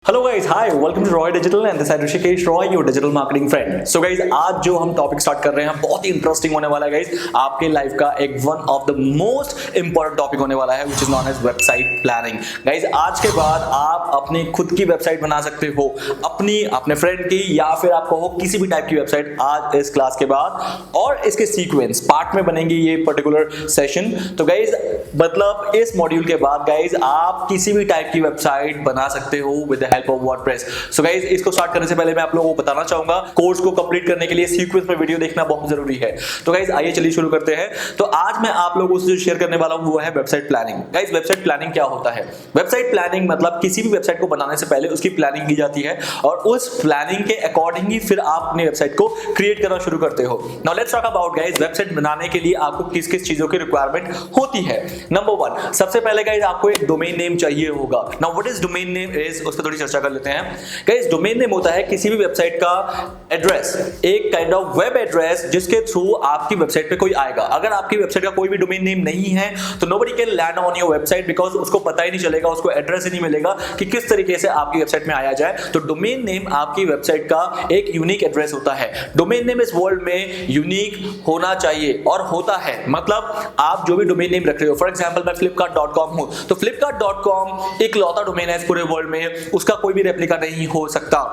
Hello guys, hi, welcome to Roy Digital and this is Rishikesh Roy, your digital marketing friend. So guys, आज जो हम topic start कर रहे हैं बहुत ही इंटरेस्टिंग होने वाला है गाइस। आपके लाइफ का एक one of the most important topic होने वाला है which is known as website planning. Guys, आज के बाद आप अपनी खुद की वेबसाइट बना सकते हो, अपनी, अपने फ्रेंड की, या फिर आप कहो किसी भी टाइप की वेबसाइट आज इस क्लास के बाद। और इसके सीक्वेंस पार्ट में बनेंगे ये पर्टिकुलर सेशन। तो गाइस, मतलब इस मॉड्यूल के बाद गाइस आप किसी भी टाइप की वेबसाइट बना सकते हो with the help of WordPress. So guys, इसको स्टार्ट करने से पहले मैं आप लोगों को बताना चाहूंगा कोर्स को कंप्लीट करने के लिए सीक्वेंस में वीडियो देखना बहुत जरूरी है। तो गाइस आइए चलिए शुरू करते हैं। तो आज मैं आप लोगों से जो शेयर करने वाला हूं वो है website planning. Guys, website planning क्या होता है? वेबसाइट प्लानिंग मतलब किसी भी वेबसाइट को बनाने से पहले उसकी प्लानिंग की जाती है और उस प्लानिंग के अकॉर्डिंग ही फिर आप अपनी वेबसाइट को क्रिएट करना शुरू करते हो। Now let's talk about guys, website बनाने के लिए आपको किस किस चीजों की रिक्वायरमेंट होती है। नंबर 1, सबसे पहले गाइस आपको एक डोमेन नेम चाहिए होगा। Now what is domain name is, उस पर थोड़ी चर्चा कर लेते हैं। गाइस, डोमेन नेम होता है किसी भी वेबसाइट का एड्रेस, एक काइंड ऑफ वेब एड्रेस जिसके थ्रू आपकी वेबसाइट पे कोई आएगा। अगर आपकी वेबसाइट का कोई भी डोमेन नेम नहीं है तो nobody can land on your website, because उसको पता ही नहीं चलेगा, उसको एड्रेस ही नहीं मिलेगा कि किस तरीके से आपकी वेबसाइट में आया जाए। तो डोमेन नेम आपकी वेबसाइट का एक यूनिक एड्रेस होता है। डोमेन नेम इस वर्ल्ड में यूनिक होना चाहिए और होता है। मतलब आप जो भी डोमेन नेम रख रहे हो, फॉर एग्जांपल मैं flipkart.com हूं, तो flipkart.com एक लौता डोमेन है इस पूरे वर्ल्ड में, उसका कोई भी रेप्लिका नहीं हो सकता।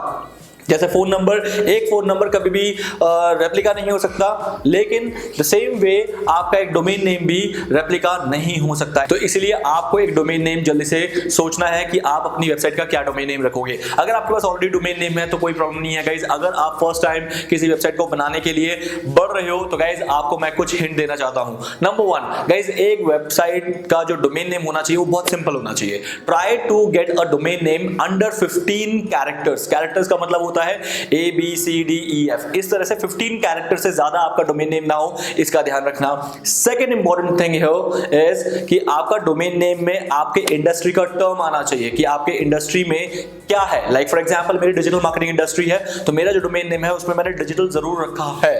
जैसे फोन नंबर, एक फोन नंबर कभी भी रेप्लिका नहीं हो सकता, लेकिन द सेम वे आपका एक डोमेन नेम भी रेप्लिका नहीं हो सकता है। तो इसलिए आपको एक डोमेन नेम जल्दी से सोचना है कि आप अपनी वेबसाइट का क्या डोमेन नेम रखोगे। अगर आपके पास ऑलरेडी डोमेन नेम है तो कोई प्रॉब्लम नहीं है गाइज। अगर आप फर्स्ट टाइम किसी वेबसाइट को बनाने के लिए बढ़ रहे हो तो गाइज आपको मैं कुछ हिंट देना चाहता हूं। नंबर 1 गाइज, एक वेबसाइट का जो डोमेन नेम होना चाहिए वो बहुत सिंपल होना चाहिए। Try to get a domain name under 15 characters. Characters का मतलब होता है ABCDEF। इस तरह से 15 कैरेक्टर से ज्यादा आपका डोमेन नेम ना हो, इसका ध्यान रखना। सेकंड इंपॉर्टेंट थिंग इज कि आपका डोमेन नेम में आपके इंडस्ट्री का टर्म आना चाहिए कि आपके इंडस्ट्री में क्या है। लाइक फॉर एग्जांपल मेरी डिजिटल मार्केटिंग इंडस्ट्री है तो मेरा जो डोमेन नेम है उसमें मैंने डिजिटल जरूर रखा है।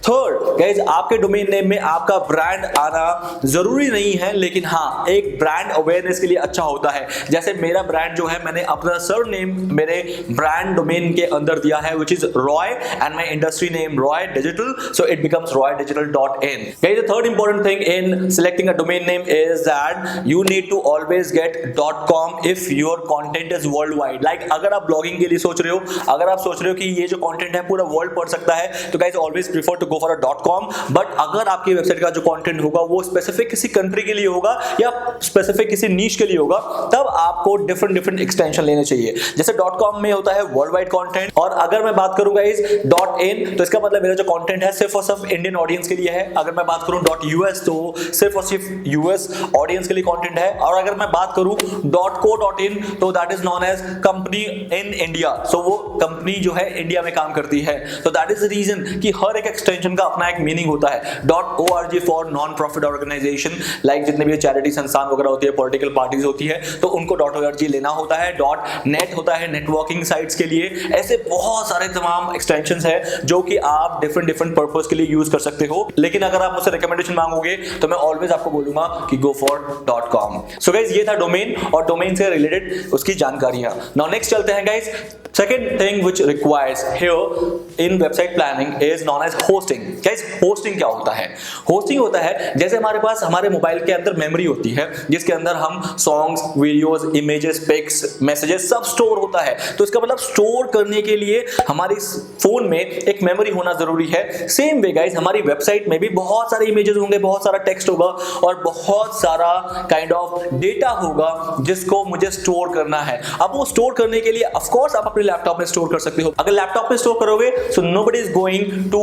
थर्ड गाइस, आपके डोमेन नेम में आपका ब्रांड आना जरूरी नहीं है, लेकिन हाँ एक ब्रांड अवेयरनेस के लिए अच्छा होता है। जैसे मेरा ब्रांड जो है, मैंने अपना सरनेम मेरे ब्रांड डोमेन के अंदर दिया है which is Roy and my industry name Roy Digital, so it becomes roydigital.in. Guys, the third important thing in selecting a domain name is that you need to always get .com if your content is worldwide. Like अगर आप blogging के लिए सोच रहे हो, अगर आप सोच रहे हो कि ये जो कंटेंट है पूरा वर्ल्ड पढ़ सकता है, तो guys always prefer to go for a .com। But अगर आपकी वेबसाइट का जो कंटेंट होगा वो स्पेसिफिक किसी कंट्री के लिए होगा या स्पेसिफिक किसी नीश के लिए होगा, तब आपको डिफरेंट एक्सटेंशन लेने चाहिए। जैसे .com में होता है वर्ल्ड वाइड कंटेंट, और अगर मैं बात करूंगा इस .in तो इसका मतलब मेरा जो कंटेंट है सिर्फ और सिर्फ इंडियन ऑडियंस के लिए है। अगर मैं बात करूं .us तो सिर्फ और सिर्फ यूएस ऑडियंस के लिए कंटेंट है। और अगर मैं बात करूं .co.in तो that is known as company in India, so वो कंपनी जो है इंडिया में काम करती है। तो दैट इज द रीजन कि हर एक एक्सटेंशन का अपना एक मीनिंग होता है। .org for non profit organisation, like जितने भी चैरिटी संस्थान वगैरह होती है, पॉलिटिकल पार्टीज होती है, तो उनको .org लेना होता है। .net होता है नेटवर्किंग साइट्स के लिए। ऐसे बहुत सारे तमाम एक्सटेंशंस है जो कि आप डिफरेंट पर्पस के लिए यूज कर सकते हो। लेकिन अगर आप मुझसे रिकमेंडेशन मांगोगे तो मैं ऑलवेज आपको बोलूंगा कि go for .com। So guys, ये था डोमेन और डोमेन से रिलेटेड उसकी जानकारियां। नाउ नेक्स्ट चलते हैं guys. Second thing which requires here in website planning is known as hosting. Guys, hosting क्या होता है? Hosting होता है जैसे हमारे पास हमारे मोबाइल के अंदर मेमोरी होती है जिसके अंदर हम songs, videos, images, pics, messages सब स्टोर होता है। तो इसका मतलब स्टोर करने के लिए हमारे फोन में एक मेमोरी होना जरूरी है। सेम वे गाइस, हमारी वेबसाइट में भी बहुत सारे इमेजेस होंगे, बहुत सारा टेक्स्ट होगा और बहुत सारा काइंड ऑफ डेटा होगा जिसको मुझे स्टोर करना है। अब वो स्टोर करने के लिए ऑफ कोर्स आप अपने लैपटॉप में स्टोर कर सकते हो। अगर लैपटॉप में स्टोर करोगे so nobody is going to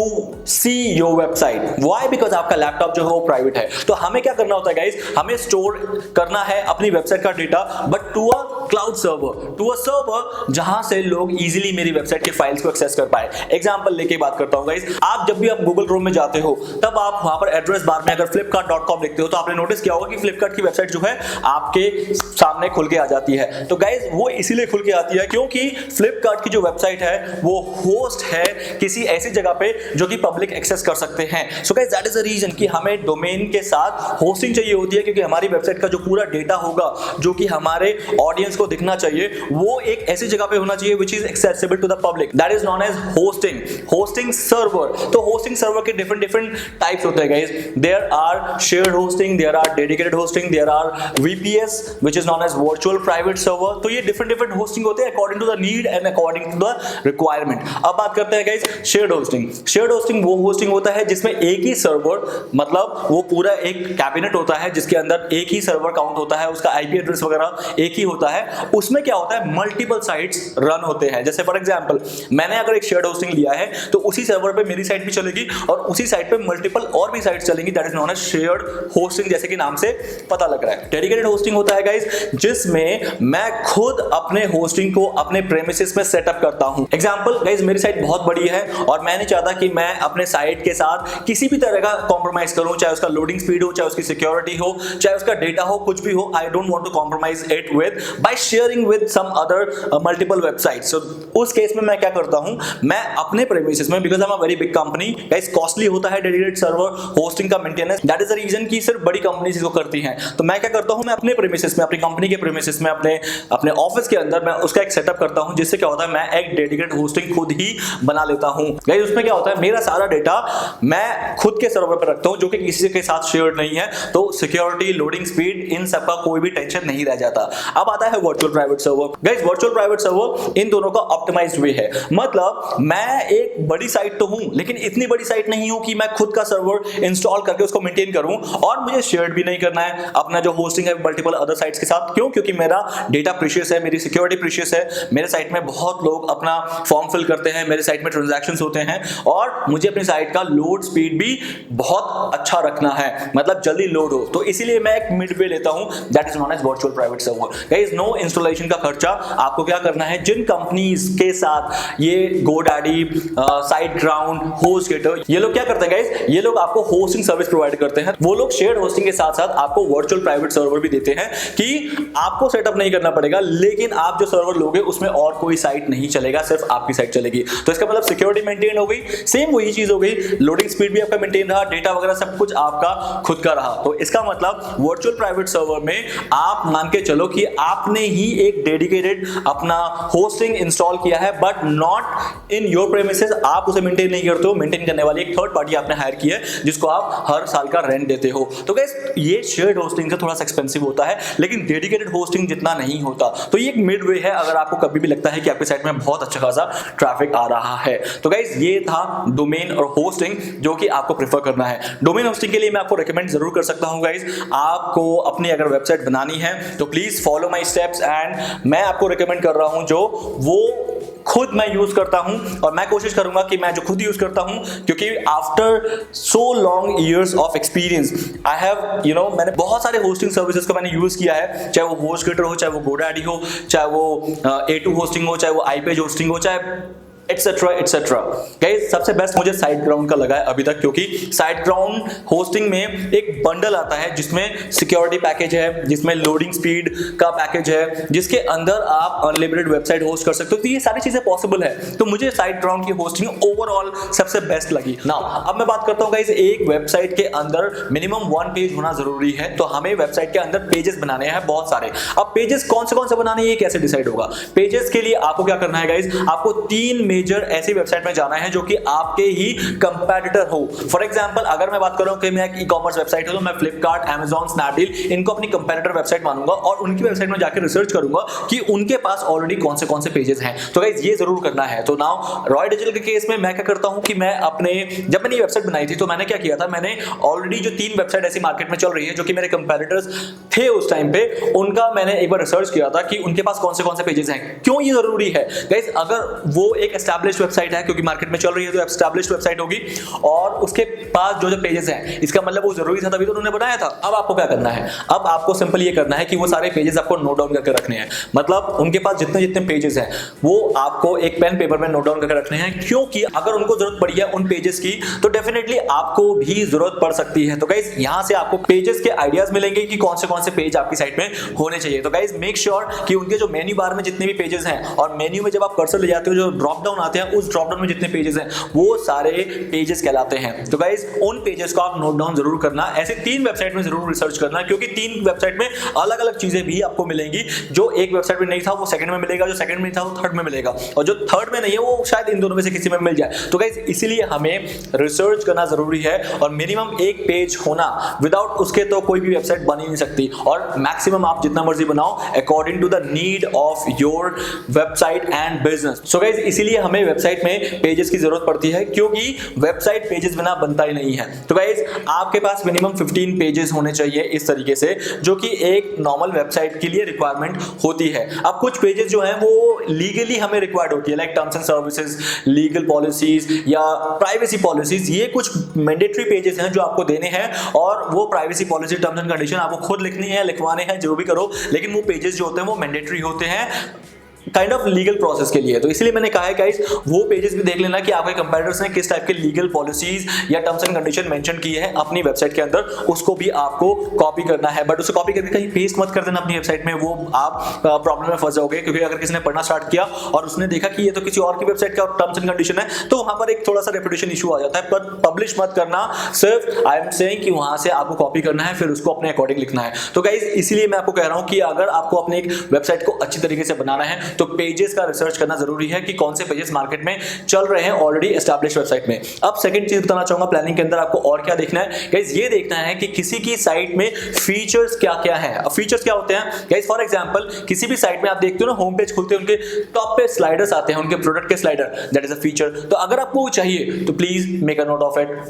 see your website. Why? Because आपका लैपटॉप जो है वो प्राइवेट है। तो हमें क्या करना होता है गाइस, हमें स्टोर करना है अपनी वेबसाइट का data, but to a cloud server, to a server जहां से लोग इजीली मेरी वेबसाइट के फाइल्स को एक्सेस कर पाए। एग्जांपल लेके बात करता हूं गाइस, आप जब भी आप गूगल क्रोम में जाते हो तब आप वहां पर एड्रेस बार में अगर flipkart.com लिखते हो तो आपने नोटिस किया होगा कि फ्लिपकार्ट की वेबसाइट जो है आपके सामने खुल के आ जाती है। तो गाइस, वो इसीलिए खुल के आती है क्योंकि फ्लिपकार्ट की जो वेबसाइट है वो होस्ट है किसी ऐसी जगह पे जो कि पब्लिक एक्सेस कर सकते हैं। So guys, that is the reason कि हमें डोमेन के साथ होस्टिंग चाहिए होती है, क्योंकि हमारी वेबसाइट का जो पूरा डेटा होगा जो कि हमारे ऑडियंस साइट्स को दिखना चाहिए वो एक ऐसी जगह पे होना चाहिए which is accessible to the public. That is known as hosting. Hosting server. तो hosting server के different types होते हैं guys. There are shared hosting, there are dedicated hosting, there are VPS which is known as virtual private server. तो ये different hosting होते हैं according to the need and according to the requirement. अब बात करते हैं guys shared hosting. Shared hosting वो hosting होता है जिसमें एक ही सर्वर, मतलब वो पूरा एक कैबिनेट होता है जिसके अंदर एक ही सर्वर काउंट होता है, उसका आईपी एड्रेस वगैरह एक ही होता है। उसमें क्या होता है, मल्टीपल साइट्स रन होते हैं। जैसे फॉर एग्जांपल मैंने अगर एक शेयर्ड होस्टिंग लिया है तो उसी सर्वर पे मेरी साइट भी चलेगी और उसी साइट पे मल्टीपल और भी साइट्स चलेंगी। That is known as shared hosting, जैसे कि नाम से पता लग रहा है। डेडिकेटेड होस्टिंग होता है गाइस जिसमें मैं खुद अपने होस्टिंग को अपने प्रेमिसेस में सेटअप करता हूं। एग्जांपल गाइस, मेरी साइट बहुत बड़ी है और मैं नहीं चाहता कि मैं अपने साइट के साथ किसी भी तरह का कॉम्प्रोमाइज करूं, चाहे उसका लोडिंग स्पीड हो, चाहे उसकी सिक्योरिटी हो, चाहे उसका डेटा हो, कुछ भी हो। I don't want to compromise it with by sharing with some other multiple websites. So उस केस में मैं क्या करता हूं, मैं अपने प्रेमिसेस में, because I am a very big company guys, costly होता है डेडिकेटेड सर्वर होस्टिंग का maintenance. That is the reason कि सिर्फ बड़ी कंपनीज इसको करती हैं। तो मैं क्या करता हूं, मैं अपने प्रेमिसेस में, अपनी कंपनी के प्रेमिसेस में, अपने ऑफिस के अंदर मैं उसका एक सेटअप करता हूं, जिससे क्या होता है मैं एक डेडिकेटेड होस्टिंग खुद ही बना लेता हूं। गाइस उसमें क्या होता है, मेरा सारा डेटा मैं खुद के सर्वर पर रखता हूं जो कि किसी के साथ शेयर्ड नहीं है, तो सिक्योरिटी, लोडिंग स्पीड, इन सब का कोई भी टेंशन नहीं रह जाता। अब आता है virtual private server. Guys virtual private server इन दोनों का ऑप्टिमाइज्ड वे है। मतलब मैं एक बड़ी साइट तो हूं लेकिन इतनी बड़ी साइट नहीं हूं कि मैं खुद का सर्वर इंस्टॉल करके उसको मेंटेन करूं और मुझे शेयर्ड भी नहीं करना है अपना जो होस्टिंग है मल्टीपल अदर साइट्स के साथ। क्यों? क्योंकि मेरा डेटा प्रीशियस है, मेरी सिक्योरिटी प्रीशियस है। मेरे साइट में बहुत लोग अपना फॉर्म फिल करते हैं, मेरे साइट में ट्रांजैक्शंस होते हैं और मुझे अपनी साइट का लोड स्पीड भी बहुत अच्छा रखना है, मतलब जल्दी लोड हो। तो इसीलिए मैं एक मिड वे लेता हूं, that is known as virtual private server. Guys no installation का खर्चा। आपको क्या करना है, जिन कंपनीज के साथ ये GoDaddy, SiteGround, HostGator, ये लोग क्या करते हैं गाइस, ये लोग आपको होस्टिंग सर्विस प्रोवाइड करते हैं। वो लोग शेयर्ड होस्टिंग के साथ साथ आपको वर्चुअल प्राइवेट सर्वर भी देते हैं कि आपको सेटअप नहीं करना पड़ेगा, लेकिन आप जो सर्वर लोगे उसमें और कोई साइट नहीं चलेगा, सिर्फ आपकी साइट चलेगी। तो इसका मतलब सिक्योरिटी मेंटेन हो गई, सेम वही चीज हो गई, लोडिंग स्पीड भी आपका मेंटेन रहा, डेटा वगैरह सब कुछ आपका खुद का रहा। तो इसका मतलब वर्चुअल प्राइवेट सर्वर में आप मान के चलो कि आपने ही एक डेडिकेटेड अपना होस्टिंग इंस्टॉल किया है, but not in your premises. आप उसे मेंटेन नहीं करते हो, मेंटेन करने वाली एक थर्ड पार्टी आपने हायर की है जिसको आप हर साल का रेंट देते हो। तो गाइस ये शेयर्ड होस्टिंग से थोड़ा सा एक्सपेंसिव होता है, लेकिन डेडिकेटेड होस्टिंग जितना नहीं होता। तो ये एक मिड वे है अगर आपको कभी भी लगता है कि आपकी साइट में बहुत अच्छा खासा ट्रैफिक आ रहा है। तो गाइस ये था डोमेन और होस्टिंग जो कि आपको प्रेफर करना है। डोमेन होस्टिंग के लिए मैं आपको रेकमेंड जरूर कर सकता हूं गाइस। आपको अपनी अगर वेबसाइट बनानी है तो please follow my steps and मैं आपको रेकमेंड कर रहा हूं जो वो खुद मैं यूज करता हूं और मैं कोशिश करूंगा कि मैं जो खुद यूज करता हूं, क्योंकि after so long years of experience I have मैंने बहुत सारे होस्टिंग सर्विसेज को मैंने यूज किया है, चाहे वो HostGator हो, चाहे वो GoDaddy हो, चाहे वो A2 होस्टिंग हो, चाहे वो iPage होस्टिंग हो, चाहे एटसेट्रा एटसेट्रा। गाइस सबसे बेस्ट मुझे SiteGround का लगा है अभी तक, क्योंकि SiteGround होस्टिंग में एक बंडल आता है जिसमें सिक्योरिटी पैकेज है, जिसमें लोडिंग स्पीड का पैकेज है, जिसके अंदर आप अनलिमिटेड वेबसाइट होस्ट कर सकते हो। तो ये सारी चीजें पॉसिबल है। तो मुझे SiteGround की होस्टिंग ओवरऑल सबसे बेस्ट लगी। नाउ अब मैं बात करता हूँ गाइस, एक वेबसाइट के अंदर मिनिमम 1 पेज होना जरूरी है। तो हमें वेबसाइट के अंदर पेजेस बनाने हैं बहुत सारे। अब पेजेस कौन से बनाने हैं ये कैसे डिसाइड होगा? पेजेस के लिए आपको क्या करना है गाइस, आपको 3 मेजर ऐसी वेबसाइट में जाना है जो कि आपके ही कंपैटिटर हो। फॉर एग्जांपल अगर मैं बात करूं कि मैं एक ई-कॉमर्स वेबसाइट है तो मैं फ्लिपकार्ट, Amazon, स्नैपडील इनको अपनी कंपैटिटर वेबसाइट मानूंगा और उनकी वेबसाइट में जाकर रिसर्च करूंगा कि उनके पास ऑलरेडी कौन से पेजेस हैं। तो गाइस ये जरूर करना है। तो नाउ रॉय डिजिटल के केस में मैं क्या करता हूं कि मैं जब मैंने ये वेबसाइट बनाई थी तो मैंने क्या किया था, मैंने ऑलरेडी जो 3 वेबसाइट ऐसी मार्केट में चल रही है जो कि मेरे कंपैटिटर्स थे उस टाइम पे, उनका मैंने एक बार रिसर्च किया था कि उनके पास कौन से पेजेस हैं। क्यों ये जरूरी है गाइस? अगर वो एक एस्टैब्लिश्ड वेबसाइट है, क्योंकि मार्केट में चल रही है तो एस्टैब्लिश्ड वेबसाइट होगी और उसके पास जो पेजेस हैं, इसका मतलब वो जरूरी था तभी तो उन्होंने बनाया था। अब आपको क्या करना है, अब आपको सिंपल ये करना है कि वो सारे पेजेस आपको नोट डाउन करके रखने हैं। मतलब उनके पास जितने पेजेस हैं वो आपको एक पेन पेपर में नोट डाउन करके रखने हैं, क्योंकि अगर उनको जरूरत पड़ी है उन पेजेस की तो डेफिनेटली आपको भी जरूरत पड़ सकती है। तो गाइस यहां से आपको पेजेस के आइडियाज मिलेंगे कि कौन से पेज आपकी साइट में होने चाहिए। तो गाइस मेक श्योर कि उनके जो मेन्यू बार में जितने भी पेजेस हैं और मेन्यू में जब आप कर्सर ले जाते हो जो ड्रॉप डाउन डाउन आते हैं, उस ड्रॉप डाउन में जितने पेजेस हैं वो सारे पेजेस कहलाते हैं। तो गाइज उन पेजेस को आप नोट डाउन जरूर करना, ऐसे 3 वेबसाइट में जरूर रिसर्च करना, क्योंकि 3 वेबसाइट में अलग अलग चीजें भी आपको मिलेंगी। जो एक वेबसाइट में नहीं था वो सेकंड में मिलेगा, जो सेकंड में नहीं था वो थर्ड में मिलेगा, और जो थर्ड में नहीं है वो शायद इन दोनों में से किसी में मिल जाए। तो गाइज इसीलिए हमें रिसर्च करना जरूरी है, और मिनिमम एक पेज होना, विदाउट उसके तो कोई भी वेबसाइट बन ही नहीं सकती। और मैक्सिमम आप जितना मर्जी बनाओ according to the need of your website and business. So guys इसीलिए हमें वेबसाइट में पेजेस की जरूरत पड़ती है, क्योंकि वेबसाइट पेजेस बिना बनता ही नहीं है। तो गाइज आपके पास मिनिमम 15 पेजेस होने चाहिए इस तरीके से, जो कि एक नॉर्मल वेबसाइट के लिए रिक्वायरमेंट होती है। अब कुछ पेजेस जो हैं वो लीगली हमें रिक्वायर्ड होती है, like terms and services, legal policies या प्राइवेसी पॉलिसीज। ये कुछ मैंडेटरी पेजेस हैं जो आपको देने हैं, और वो privacy policy, terms and condition आपको खुद लिखनी है, लिखवाने हैं, जो भी करो, लेकिन वो पेजेस जो होते हैं वो मैंडेटरी होते हैं काइंड ऑफ लीगल प्रोसेस के लिए। तो इसलिए मैंने कहा है गाइस वो पेजेस भी देख लेना कि आपके कंपेटिटर्स ने किस टाइप के लीगल पॉलिसीज या टर्म्स एंड कंडीशन मेंशन किए हैं अपनी वेबसाइट के अंदर, उसको भी आपको कॉपी करना है। बट उसे कॉपी करके कहीं पेस्ट मत कर देना अपनी वेबसाइट में, वो आप प्रॉब्लम में फंस जाओगे। क्योंकि अगर किसी ने पढ़ना स्टार्ट किया और उसने देखा कि ये तो किसी और की वेबसाइट का टर्म्स एंड कंडीशन है, तो वहां पर एक थोड़ा सा रेपुटेशन इशू आ जाता है। पर पब्लिश मत करना, सिर्फ आई एम सेइंग कि वहां से आपको कॉपी करना है, फिर उसको अपने अकॉर्डिंग लिखना है। तो गाइस इसीलिए मैं आपको कह रहा हूं कि अगर आपको अपने एक वेबसाइट को अच्छी तरीके से बनाना है तो पेजेस का रिसर्च करना जरूरी है कि कौन से पेजेस मार्केट में चल रहे हैं ऑलरेडी एस्टैब्लिश वेबसाइट में। अब सेकंड चीज बताना चाहूंगा प्लानिंग के अंदर आपको और क्या देखना है गाइस, ये देखना है कि किसी की साइट में फीचर्स क्या क्या है। अब फीचर्स क्या होते हैं गाइस, फॉर एग्जांपल किसी भी साइट में आप देखते हो ना, होम पेज खुलते हैं, उनके टॉप पे स्लाइडर्स आते हैं, उनके प्रोडक्ट के slider, that is a feature. तो अगर आपको वो चाहिए तो please make a note of it,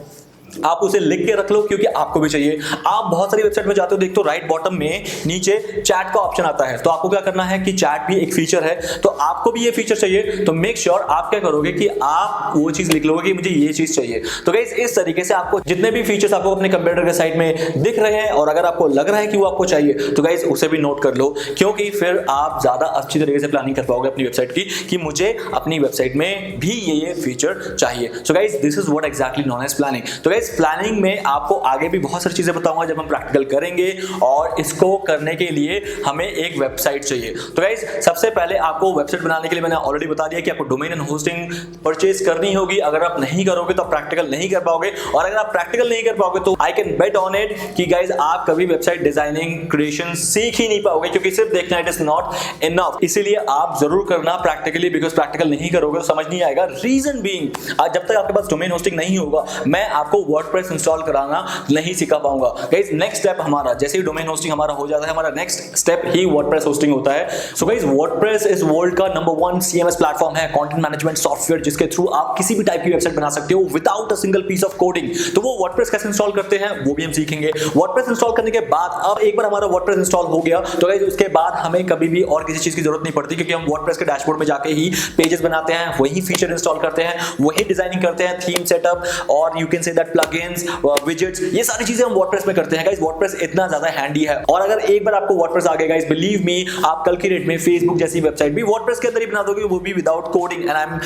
आप उसे लिख के रख लो, क्योंकि आपको भी चाहिए। आप बहुत सारी वेबसाइट में जाते हो, देखते हो राइट बॉटम में नीचे चैट का ऑप्शन आता है, तो आपको क्या करना है कि चैट भी एक फीचर है, तो आपको भी ये फीचर चाहिए, तो मेक श्योर आप क्या करोगे कि आप वो चीज लिख लोगे कि मुझे ये चीज चाहिए। तो गाइस इस तरीके से आपको जितने भी फीचर्स आपको अपने कंप्यूटर के साइट में दिख रहे हैं, और अगर आपको लग रहा है कि वो आपको चाहिए, तो गाइस उसे भी नोट कर लो, क्योंकि फिर आप ज्यादा अच्छी तरीके से प्लानिंग कर पाओगे अपनी वेबसाइट की कि मुझे अपनी वेबसाइट में भी ये फीचर चाहिए। So guys this is what exactly known as planning. तो गाइस प्लानिंग में आपको आगे भी बहुत सारी चीजें बताऊंगा जब हम प्रैक्टिकल करेंगे, और इसको करने के लिए हमें एक वेबसाइट चाहिए। तो गाइस सबसे पहले आपको वेबसाइट बनाने के लिए मैंने ऑलरेडी बता दिया कि आपको डोमेन एंड होस्टिंग परचेज करनी होगी। अगर आप नहीं करोगे तो आप प्रैक्टिकल नहीं कर पाओगे, और अगर आप प्रैक्टिकल नहीं कर पाओगे तो I can bet on it कि गाइस आप कभी वेबसाइट डिजाइनिंग क्रिएशन सीख ही नहीं पाओगे, क्योंकि सिर्फ देखना इट इज नॉट इनफ। इसीलिए आप जरूर करना प्रैक्टिकली, बिकॉज प्रैक्टिकल नहीं करोगे तो समझ नहीं आएगा। रीजन बीइंग जब तक आपके पास डोमेन होस्टिंग नहीं होगा, मैं आपको वर्डप्रेस इंस्टॉल कराना नहीं सिखा पाऊंगा। गाइस नेक्स्ट स्टेप हमारा, जैसे ही डोमेन होस्टिंग हमारा हो जाता है, हमारा नेक्स्ट स्टेप ही वर्डप्रेस होस्टिंग होता है। So guys WordPress is world का नंबर 1 CMS प्लेटफॉर्म है, कंटेंट मैनेजमेंट सॉफ्टवेयर, जिसके थ्रू आप किसी भी टाइप की वेबसाइट बना सकते हो without a single piece of coding. तो वो वर्डप्रेस कैसे इंस्टॉल करते हैं वो भी हम सीखेंगे। वर्डप्रेस इंस्टॉल करने के बाद, अब एक बार हमारा वर्डप्रेस इंस्टॉल हो गया, तो गाइस उसके बाद हमें कभी भी और किसी चीज की जरूरत नहीं पड़ती, क्योंकि हम वर्डप्रेस के डैशबोर्ड में जाके ही पेजेस बनाते हैं, वही फीचर इंस्टॉल करते हैं, वही डिजाइनिंग करते हैं, थीम सेटअप, और you can say that plugins, widgets, ये सारी चीजें हम वर्डप्रेस में करते हैं। गाइस वर्डप्रेस इतना ज्यादा हैंडी है, और अगर एक बार आपको वर्डप्रेस आ गया गाइस, बिलीव मी, आप कल की डेट में फेसबुक जैसी वेबसाइट भी वर्डप्रेस के अंदर ही बना दोगे, वो भी without coding. And I am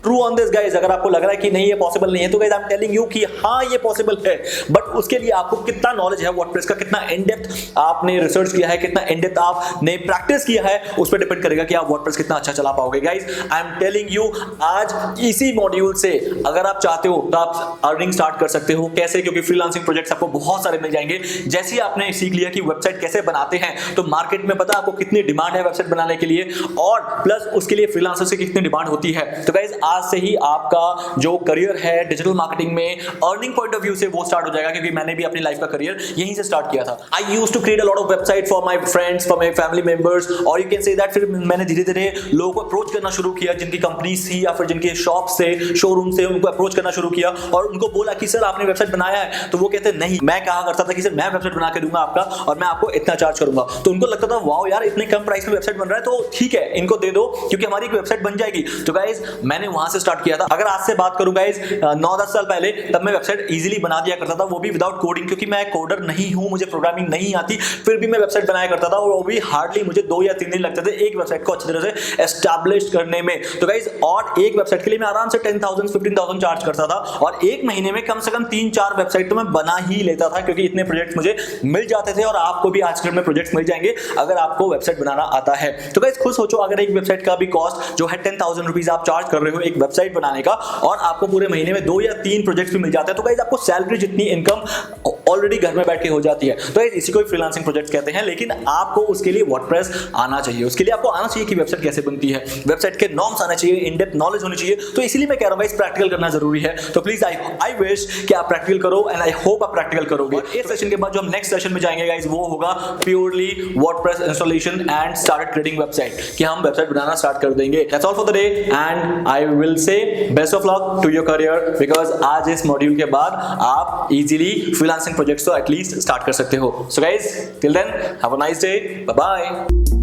true on this guys. अगर आपको लग रहा है कि नहीं ये पॉसिबल नहीं है, तो guys I am telling you कि हाँ ये पॉसिबल है, बट उसके लिए आपको कितना नॉलेज है वर्डप्रेस का, कितना इन डेप्थ आपने रिसर्च किया है, कितना इन डेप्थ आपने प्रैक्टिस किया है, उस पर डिपेंड करेगा कि आप वर्डप्रेस कितना अच्छा चला पाओगे। Guys I am telling you, आज इसी मॉड्यूल से अगर आप चाहते हो तो आप अर्निंग स्टार्ट कर सकते हो। कैसे? क्योंकि फ्रीलांसिंग प्रोजेक्ट्स आपको बहुत सारे मिल जाएंगे। जैसे ही आपने सीख लिया कि वेबसाइट कैसे बनाते हैं, तो मार्केट में पता आपको कितनी डिमांड है वेबसाइट बनाने के लिए, और प्लस उसके लिए फ्रीलांसर से कितनी डिमांड होती है। तो गाइज आज से ही आप जो करियर है डिजिटल मार्केटिंग में अर्निंग पॉइंट ऑफ व्यू से वो स्टार्ट हो जाएगा, क्योंकि मैंने भी अपनी लाइफ का करियर यहीं से स्टार्ट किया था। I used to create a lot of website for my friends, for my family members, और यू कैन से दैट फिर मैंने धीरे धीरे लोगों को अप्रोच करना शुरू किया, जिनकी कंपनीज थी या फिर जिनके शॉप से, शोरूम से, उनको अप्रोच करना शुरू किया, और उनको बोला कि सर आपने वेबसाइट बनाया है, तो वो कहते नहीं। मैं कहा करता था कि सर मैं वेबसाइट बना के दूंगा आपका, और मैं आपको इतना चार्ज करूंगा। तो उनको लगता था वाओ यार, इतने कम प्राइस में वेबसाइट बन रहा है, तो ठीक है इनको दे दो, क्योंकि हमारी एक वेबसाइट बन जाएगी। तो गाइज मैंने वहां से स्टार्ट किया था। अगर आज से बात करूं गाइस 9-10 साल पहले, तब मैं वेबसाइट इजीली बना दिया करता था, वो भी विदाउट कोडिंग, क्योंकि मैं कोडर नहीं हूं, मुझे प्रोग्रामिंग नहीं आती, फिर भी मैं वेबसाइट बनाया करता था, और वो भी हार्डली मुझे 2 या 3 दिन लगते थे एक वेबसाइट को अच्छी तरह से एस्टैब्लिश करने में। तो गाइस और एक वेबसाइट के लिए मैं आराम से 10,000 15,000 चार्ज करता था, और एक महीने में कम से कम 3-4 वेबसाइट तो मैं बना ही लेता था, क्योंकि इतने प्रोजेक्ट्स मुझे मिल जाते थे। और आपको भी आजकल में प्रोजेक्ट्स मिल जाएंगे अगर आपको वेबसाइट बनाना आता है। तो गाइस खुश सोचो, अगर एक वेबसाइट का भी कॉस्ट जो है 10,000 रुपीज आप चार्ज कर रहे हो एक एक वेबसाइट बनाने का और आपको पूरे महीने में 2 या 3 प्रोजेक्ट्स भी मिल जाते हैं, तो गाइस आपको सैलरी जितनी इनकम ऑलरेडी घर में बैठ के हो जाती है। तो इसी को फ्रीलांसिंग प्रोजेक्ट कहते हैं। लेकिन आपको उसके लिए वर्डप्रेस आना चाहिए, उसके लिए आपको आना चाहिए कि वेबसाइट कैसे बनती है, वेबसाइट के नॉर्म्स आना चाहिए, इन डेप्थ नॉलेज होनी चाहिए। तो इसीलिए मैं कह रहा हूं गाइस प्रैक्टिकल करना जरूरी है। तो प्लीज आई विश कि आप प्रैक्टिकल करो एंड आई होप आप प्रैक्टिकल करोगे। इस सेशन के बाद जो हम नेक्स्ट सेशन में जाएंगे गाइस वो होगा purely WordPress installation and started creating website, कि हम वेबसाइट बनाना स्टार्ट कर देंगे। That's all for the day and I will say best of luck to your career, because आज इस मॉड्यूल के बाद आप इजीली फ्रीलांसिंग प्रोजेक्ट्स तो एटलीस्ट स्टार्ट कर सकते हो। So guys till then have a nice day, bye bye.